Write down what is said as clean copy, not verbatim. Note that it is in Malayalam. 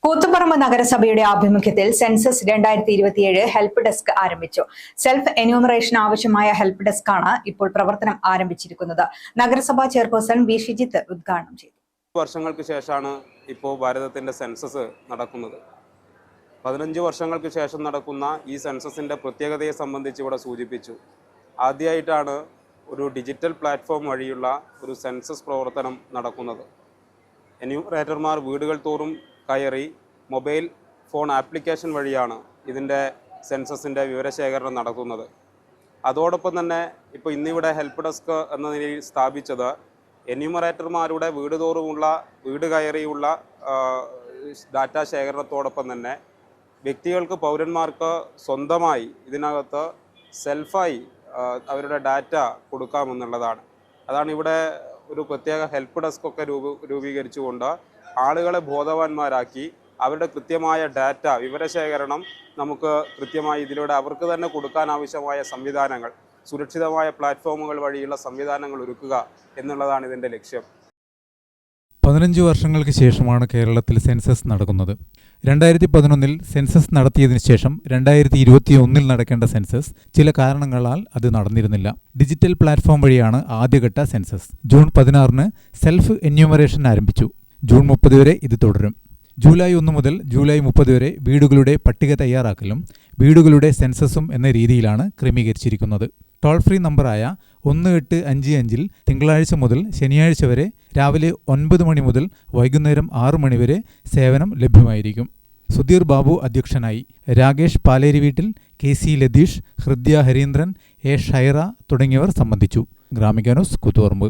കൂത്തുപറമ്പ് നഗരസഭയുടെ ആഭിമുഖ്യത്തിൽ സെൻസസ് 2027 ഹെൽപ്പ് ഡെസ്ക് ആരംഭിച്ചു. സെൽഫ് എന്യൂമറേഷൻ ആവശ്യമായ ഹെൽപ്പ് ഡെസ്ക് ആണ് ഇപ്പോൾ പ്രവർത്തനം ആരംഭിച്ചിരിക്കുന്നത്. നഗരസഭാ ചെയർപേഴ്സൺ വി ഷിജിത്ത് ഉദ്ഘാടനം ചെയ്തു. വർഷങ്ങൾക്ക് ശേഷമാണ് ഇപ്പോൾ ഭാരതത്തിന്റെ സെൻസസ് നടക്കുന്നത്. 15 വർഷങ്ങൾക്ക് ശേഷം നടക്കുന്ന ഈ സെൻസസിന്റെ പ്രത്യേകതയെ സംബന്ധിച്ച് ഇവിടെ സൂചിപ്പിച്ചു. ആദ്യമായിട്ടാണ് ഒരു ഡിജിറ്റൽ പ്ലാറ്റ്ഫോം വഴിയുള്ള ഒരു സെൻസസ് പ്രവർത്തനം നടക്കുന്നത്. എന്യൂമറേറ്റർമാർ വീടുകൾ തോറും കയറി മൊബൈൽ ഫോൺ ആപ്ലിക്കേഷൻ വഴിയാണ് ഇതിൻ്റെ സെൻസസിൻ്റെ വിവരശേഖരണം നടത്തുന്നത്. അതോടൊപ്പം തന്നെ ഇപ്പോൾ ഇന്നിവിടെ ഹെൽപ്പ് ഡെസ്ക് എന്ന നിലയിൽ സ്ഥാപിച്ചത് എന്യൂമറേറ്റർമാരുടെ വീട് കയറിയുള്ള ഡാറ്റാ ശേഖരണത്തോടൊപ്പം തന്നെ വ്യക്തികൾക്ക് പൗരന്മാർക്ക് സ്വന്തമായി ഇതിനകത്ത് സെൽഫായി അവരുടെ ഡാറ്റ കൊടുക്കാമെന്നുള്ളതാണ്. അതാണ് ഇവിടെ ഒരു പ്രത്യേക ഹെൽപ്പ് ഡെസ്ക് ഒക്കെ രൂപീകരിച്ചുകൊണ്ട് ആളുകളെ ബോധവാന്മാരാക്കി അവരുടെ കൃത്യമായ ഡാറ്റ വിവരശേഖരണം നമുക്ക് കൃത്യമായി ഇതിലൂടെ അവർക്ക് തന്നെ കൊടുക്കാൻ ആവശ്യമായ സംവിധാനങ്ങൾ, സുരക്ഷിതമായ പ്ലാറ്റ്ഫോമുകൾ വഴിയുള്ള സംവിധാനങ്ങൾ ഒരുക്കുക എന്നുള്ളതാണ് ഇതിൻ്റെ ലക്ഷ്യം. 15 വർഷങ്ങൾക്ക് ശേഷമാണ് കേരളത്തിൽ സെൻസസ് നടക്കുന്നത്. 2011 സെൻസസ് നടത്തിയതിനു ശേഷം 2021 നടക്കേണ്ട സെൻസസ് ചില കാരണങ്ങളാൽ അത് നടന്നിരുന്നില്ല. ഡിജിറ്റൽ പ്ലാറ്റ്ഫോം വഴിയാണ് ആദ്യഘട്ട സെൻസസ്. ജൂൺ 16 സെൽഫ് എന്യൂമറേഷൻ ആരംഭിച്ചു. ജൂൺ 30 വരെ ഇത് തുടരും. ജൂലൈ 1 മുതൽ ജൂലൈ 30 വരെ വീടുകളുടെ പട്ടിക തയ്യാറാക്കലും വീടുകളുടെ സെൻസസും എന്ന രീതിയിലാണ് ക്രമീകരിച്ചിരിക്കുന്നത്. ടോൾ ഫ്രീ നമ്പറായ 1855 തിങ്കളാഴ്ച മുതൽ ശനിയാഴ്ച വരെ രാവിലെ 9 മണി മുതൽ വൈകുന്നേരം 6 മണി വരെ സേവനം ലഭ്യമായിരിക്കും. സുധീർ ബാബു അധ്യക്ഷനായി. രാകേഷ് പാലേരിവീട്ടിൽ, KC ലതീഷ്, ഹൃദ്യ ഹരീന്ദ്രൻ, A ഷൈറ തുടങ്ങിയവർ സംബന്ധിച്ചു. ഗ്രാമിക ന്യൂസ്, കൂത്തുപറമ്പ്.